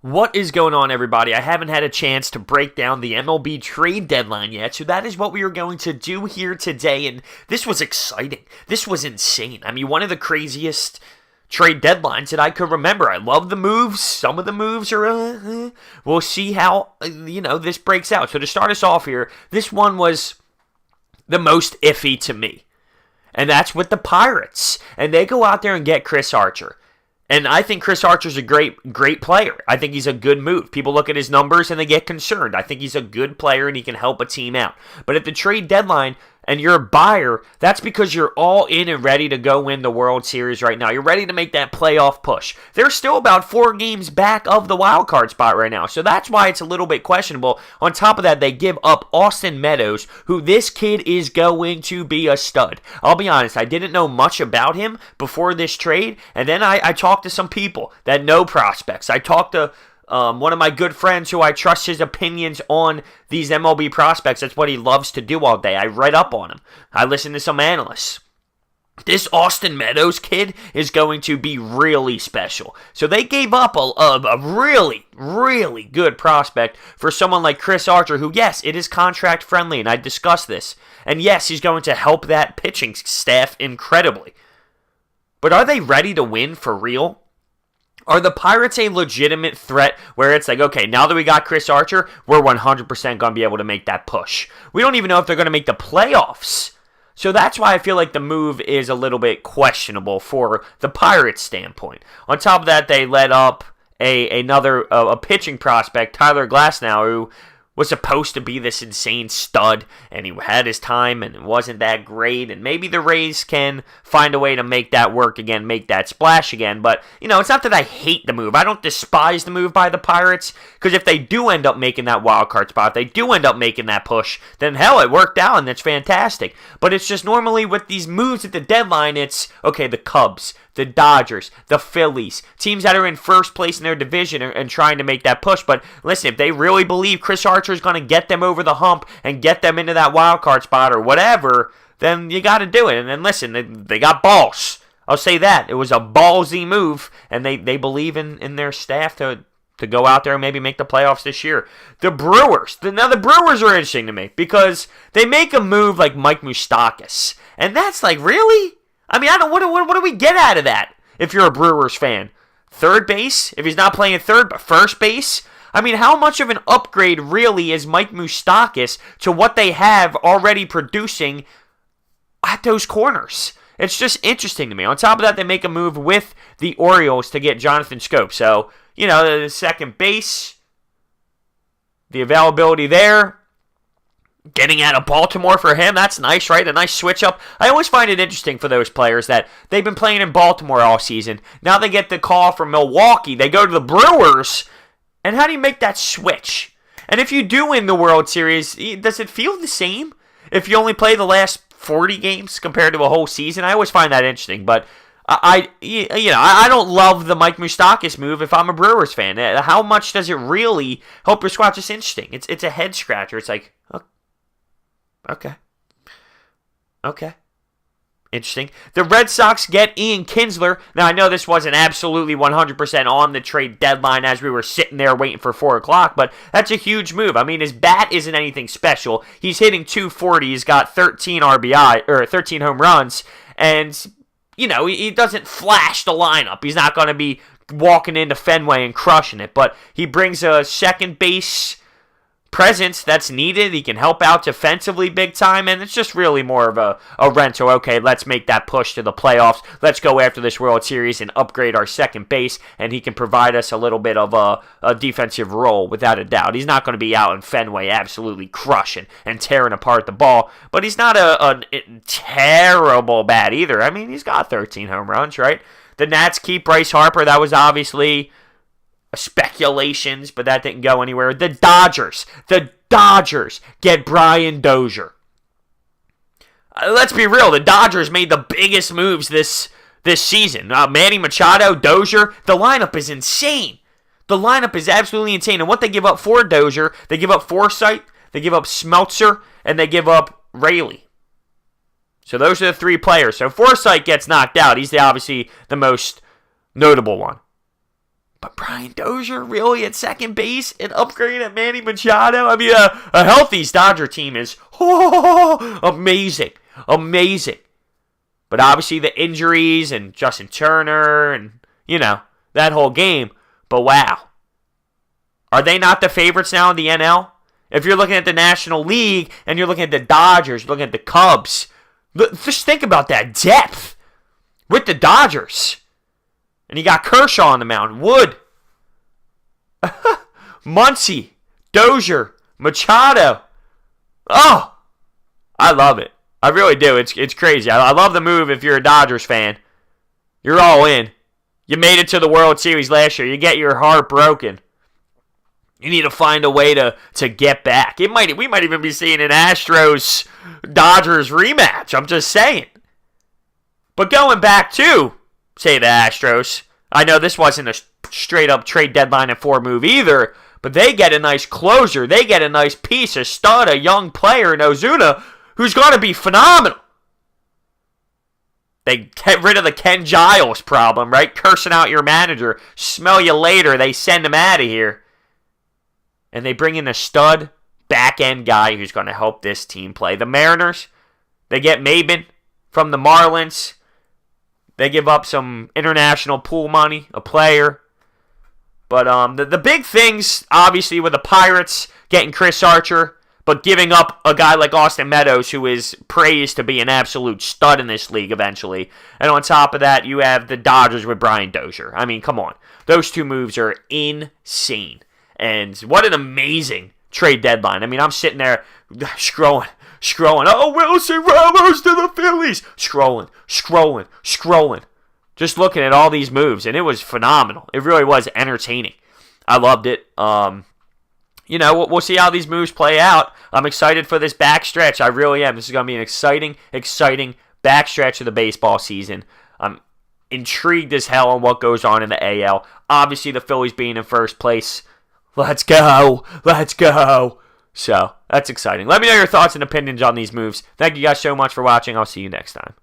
What is going on, everybody? I haven't had a chance to break down the MLB trade deadline yet, so that is what we are going to do here today, and this was exciting. This was insane. I mean, one of the craziest trade deadlines that I could remember. I love the moves. Some of the moves are, we'll see how, this breaks out. So to start us off here, this one was the most iffy to me, and that's with the Pirates, and they go out there and get Chris Archer. And I think Chris Archer's a great player. I think he's a good move. People look at his numbers and they get concerned. I think he's a good player and he can help a team out. But at the trade deadline, and you're a buyer, that's because you're all in and ready to go win the World Series right now. You're ready to make that playoff push. They're still about 4 games back of the wild card spot right now, so that's why it's a little bit questionable. On top of that, they give up Austin Meadows, who this kid is going to be a stud. I'll be honest, I didn't know much about him before this trade, and then I talked to some people that know prospects. I talked to one of my good friends who I trust his opinions on these MLB prospects. That's what he loves to do all day. I read up on him. I listened to some analysts. This Austin Meadows kid is going to be really special. So they gave up a really, really good prospect for someone like Chris Archer, who, yes, it is contract friendly, and I discussed this. And yes, he's going to help that pitching staff incredibly. But are they ready to win for real? Are the Pirates a legitimate threat where it's like, okay, now that we got Chris Archer, we're 100% going to be able to make that push? We don't even know if they're going to make the playoffs. So that's why I feel like the move is a little bit questionable for the Pirates' standpoint. On top of that, they let up another pitching prospect, Tyler Glasnow, who was supposed to be this insane stud, and he had his time, and it wasn't that great, and maybe the Rays can find a way to make that work again, make that splash again, but, it's not that I hate the move. I don't despise the move by the Pirates, because if they do end up making that wild card spot, if they do end up making that push, then hell, it worked out, and that's fantastic. But it's just normally with these moves at the deadline, it's, okay, the Cubs, the Dodgers, the Phillies, teams that are in first place in their division and trying to make that push. But listen, if they really believe Chris Archer is going to get them over the hump and get them into that wild card spot or whatever, then you got to do it. And then listen, they got balls. I'll say that. It was a ballsy move, and they believe in their staff to go out there and maybe make the playoffs this year. The Brewers. Now, the Brewers are interesting to me because they make a move like Mike Moustakas. And that's like, really? I mean, what do we get out of that if you're a Brewers fan? Third base? If he's not playing third, but first base? I mean, how much of an upgrade really is Mike Moustakas to what they have already producing at those corners? It's just interesting to me. On top of that, they make a move with the Orioles to get Jonathan Schoop. So, the second base, the availability there. Getting out of Baltimore for him, that's nice, right? A nice switch up. I always find it interesting for those players that they've been playing in Baltimore all season. Now they get the call from Milwaukee. They go to the Brewers. And how do you make that switch? And if you do win the World Series, does it feel the same if you only play the last 40 games compared to a whole season? I always find that interesting, but I don't love the Mike Moustakas move if I'm a Brewers fan. How much does it really help your squad? It's interesting. It's a head scratcher. It's like, Okay. Interesting. The Red Sox get Ian Kinsler. Now, I know this wasn't absolutely 100% on the trade deadline as we were sitting there waiting for 4 o'clock, but that's a huge move. I mean, his bat isn't anything special. He's hitting .240. He's got 13 RBI, or 13 home runs, and, he doesn't flash the lineup. He's not going to be walking into Fenway and crushing it, but he brings a second base presence that's needed. He can help out defensively big time, and it's just really more of a rental. Okay, let's make that push to the playoffs. Let's go after this World Series and upgrade our second base, and he can provide us a little bit of a defensive role without a doubt. He's not going to be out in Fenway absolutely crushing and tearing apart the ball, but he's not a terrible bat either. I mean, he's got 13 home runs, right? The Nats keep Bryce Harper. That was obviously speculations, but that didn't go anywhere. The Dodgers get Brian Dozier. Let's be real, the Dodgers made the biggest moves this season. Manny Machado, Dozier, the lineup is insane. The lineup is absolutely insane. And what they give up for Dozier, they give up Forsythe, they give up Smeltzer, and they give up Raley. So those are the 3 players. So Forsythe gets knocked out. He's obviously the most notable one. But Brian Dozier really at second base, an upgrade at Manny Machado. I mean, a healthy Dodger team is amazing, amazing. But obviously the injuries and Justin Turner and, that whole game. But wow. Are they not the favorites now in the NL? If you're looking at the National League and you're looking at the Dodgers, you're looking at the Cubs, just think about that depth with the Dodgers. And you got Kershaw on the mound, Wood, Muncy, Dozier, Machado. Oh, I love it. I really do. It's crazy. I love the move if you're a Dodgers fan. You're all in. You made it to the World Series last year. You get your heart broken. You need to find a way to get back. We might even be seeing an Astros-Dodgers rematch. I'm just saying. But going back to, say, the Astros, I know this wasn't a straight-up trade deadline at 4 move either, but they get a nice closer. They get a nice piece, a stud, a young player in Ozuna, who's going to be phenomenal. They get rid of the Ken Giles problem, right? Cursing out your manager. Smell you later. They send him out of here. And they bring in a stud back-end guy who's going to help this team play. The Mariners, they get Maben from the Marlins. They give up some international pool money, a player. But the big things, obviously, with the Pirates getting Chris Archer, but giving up a guy like Austin Meadows, who is praised to be an absolute stud in this league eventually. And on top of that, you have the Dodgers with Brian Dozier. I mean, come on. Those 2 moves are insane. And what an amazing trade deadline. I mean, I'm sitting there scrolling. Oh, Wilson Ramos to the Phillies. Scrolling. Just looking at all these moves, and it was phenomenal. It really was entertaining. I loved it. We'll see how these moves play out. I'm excited for this backstretch. I really am. This is going to be an exciting backstretch of the baseball season. I'm intrigued as hell on what goes on in the AL. Obviously, the Phillies being in first place. Let's go. So, that's exciting. Let me know your thoughts and opinions on these moves. Thank you guys so much for watching. I'll see you next time.